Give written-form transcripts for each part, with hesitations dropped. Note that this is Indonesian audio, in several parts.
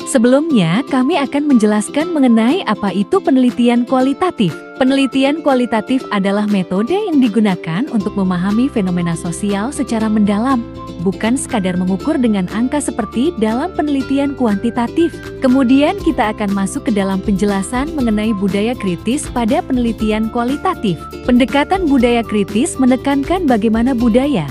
Sebelumnya, kami akan menjelaskan mengenai apa itu penelitian kualitatif. Penelitian kualitatif adalah metode yang digunakan untuk memahami fenomena sosial secara mendalam, bukan sekadar mengukur dengan angka seperti dalam penelitian kuantitatif. Kemudian kita akan masuk ke dalam penjelasan mengenai budaya kritis pada penelitian kualitatif. Pendekatan budaya kritis menekankan bagaimana budaya,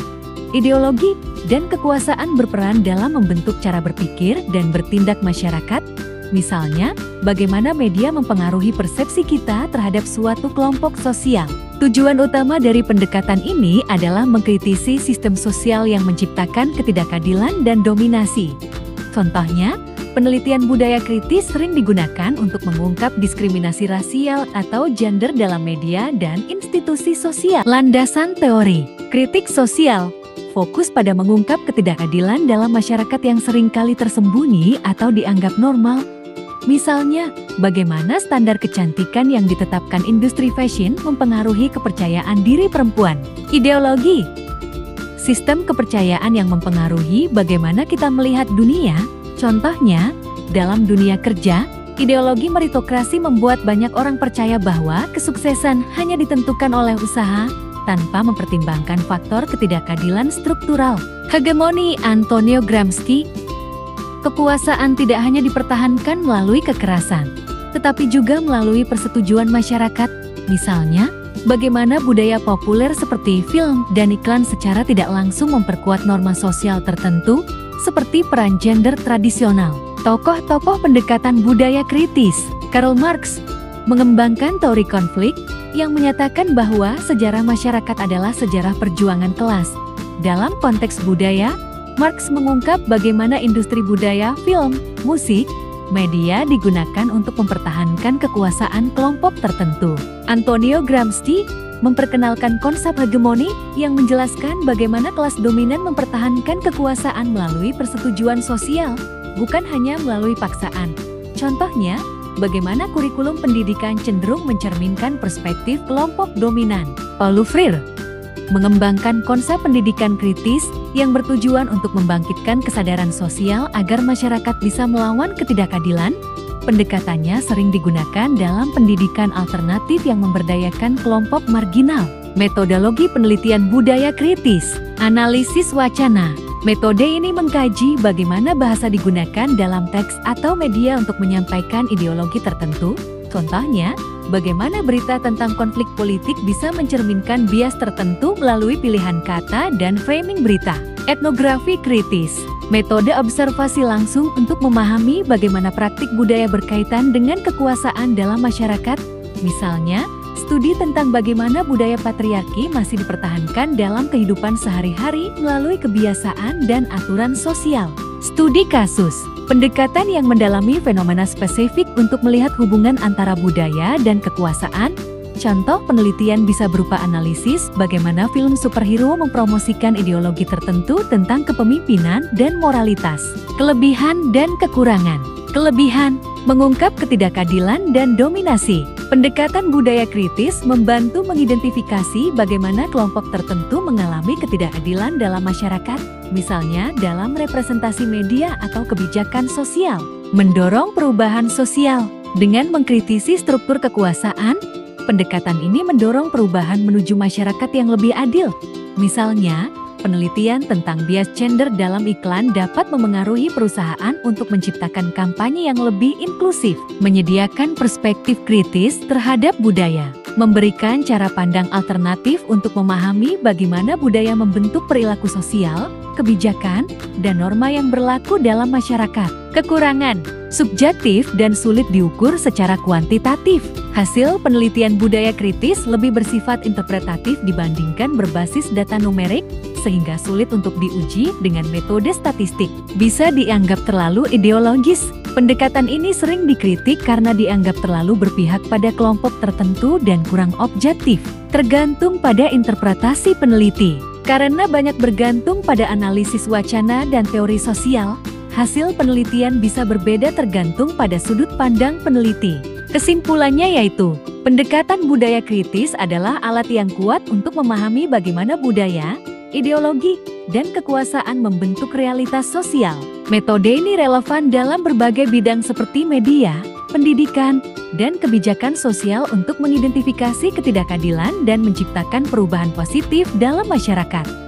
ideologi, dan kekuasaan berperan dalam membentuk cara berpikir dan bertindak masyarakat. Misalnya, bagaimana media mempengaruhi persepsi kita terhadap suatu kelompok sosial. Tujuan utama dari pendekatan ini adalah mengkritisi sistem sosial yang menciptakan ketidakadilan dan dominasi. Contohnya, penelitian budaya kritis sering digunakan untuk mengungkap diskriminasi rasial atau gender dalam media dan institusi sosial. Landasan teori kritik sosial fokus pada mengungkap ketidakadilan dalam masyarakat yang seringkali tersembunyi atau dianggap normal. Misalnya, bagaimana standar kecantikan yang ditetapkan industri fashion mempengaruhi kepercayaan diri perempuan. Ideologi sistem kepercayaan yang mempengaruhi bagaimana kita melihat dunia. Contohnya, dalam dunia kerja, ideologi meritokrasi membuat banyak orang percaya bahwa kesuksesan hanya ditentukan oleh usaha, tanpa mempertimbangkan faktor ketidakadilan struktural. Hegemoni Antonio Gramsci, kekuasaan tidak hanya dipertahankan melalui kekerasan, tetapi juga melalui persetujuan masyarakat. Misalnya, bagaimana budaya populer seperti film dan iklan secara tidak langsung memperkuat norma sosial tertentu, seperti peran gender tradisional. Tokoh-tokoh pendekatan budaya kritis, Karl Marx, mengembangkan teori konflik, yang menyatakan bahwa sejarah masyarakat adalah sejarah perjuangan kelas. Dalam konteks budaya, Marx mengungkap bagaimana industri budaya, film, musik, media digunakan untuk mempertahankan kekuasaan kelompok tertentu. Antonio Gramsci memperkenalkan konsep hegemoni yang menjelaskan bagaimana kelas dominan mempertahankan kekuasaan melalui persetujuan sosial, bukan hanya melalui paksaan. Contohnya, bagaimana kurikulum pendidikan cenderung mencerminkan perspektif kelompok dominan. Paulo Freire mengembangkan konsep pendidikan kritis yang bertujuan untuk membangkitkan kesadaran sosial agar masyarakat bisa melawan ketidakadilan. Pendekatannya sering digunakan dalam pendidikan alternatif yang memberdayakan kelompok marginal. Metodologi penelitian budaya kritis, analisis wacana. Metode ini mengkaji bagaimana bahasa digunakan dalam teks atau media untuk menyampaikan ideologi tertentu. Contohnya, bagaimana berita tentang konflik politik bisa mencerminkan bias tertentu melalui pilihan kata dan framing berita. Etnografi kritis, metode observasi langsung untuk memahami bagaimana praktik budaya berkaitan dengan kekuasaan dalam masyarakat. Misalnya, studi tentang bagaimana budaya patriarki masih dipertahankan dalam kehidupan sehari-hari melalui kebiasaan dan aturan sosial. Studi kasus, pendekatan yang mendalami fenomena spesifik untuk melihat hubungan antara budaya dan kekuasaan. Contoh penelitian bisa berupa analisis bagaimana film superhero mempromosikan ideologi tertentu tentang kepemimpinan dan moralitas. Kelebihan dan kekurangan. Kelebihan, mengungkap ketidakadilan dan dominasi. Pendekatan budaya kritis membantu mengidentifikasi bagaimana kelompok tertentu mengalami ketidakadilan dalam masyarakat, misalnya dalam representasi media atau kebijakan sosial. Mendorong perubahan sosial. Dengan mengkritisi struktur kekuasaan, pendekatan ini mendorong perubahan menuju masyarakat yang lebih adil. Misalnya, penelitian tentang bias gender dalam iklan dapat memengaruhi perusahaan untuk menciptakan kampanye yang lebih inklusif, menyediakan perspektif kritis terhadap budaya, memberikan cara pandang alternatif untuk memahami bagaimana budaya membentuk perilaku sosial, kebijakan, dan norma yang berlaku dalam masyarakat. Kekurangan, subjektif dan sulit diukur secara kuantitatif. Hasil penelitian budaya kritis lebih bersifat interpretatif dibandingkan berbasis data numerik, sehingga sulit untuk diuji dengan metode statistik. Bisa dianggap terlalu ideologis. Pendekatan ini sering dikritik karena dianggap terlalu berpihak pada kelompok tertentu dan kurang objektif. Tergantung pada interpretasi peneliti. Karena banyak bergantung pada analisis wacana dan teori sosial, hasil penelitian bisa berbeda tergantung pada sudut pandang peneliti. Kesimpulannya yaitu, pendekatan budaya kritis adalah alat yang kuat untuk memahami bagaimana budaya, ideologi, dan kekuasaan membentuk realitas sosial. Metode ini relevan dalam berbagai bidang seperti media, pendidikan, dan kebijakan sosial untuk mengidentifikasi ketidakadilan dan menciptakan perubahan positif dalam masyarakat.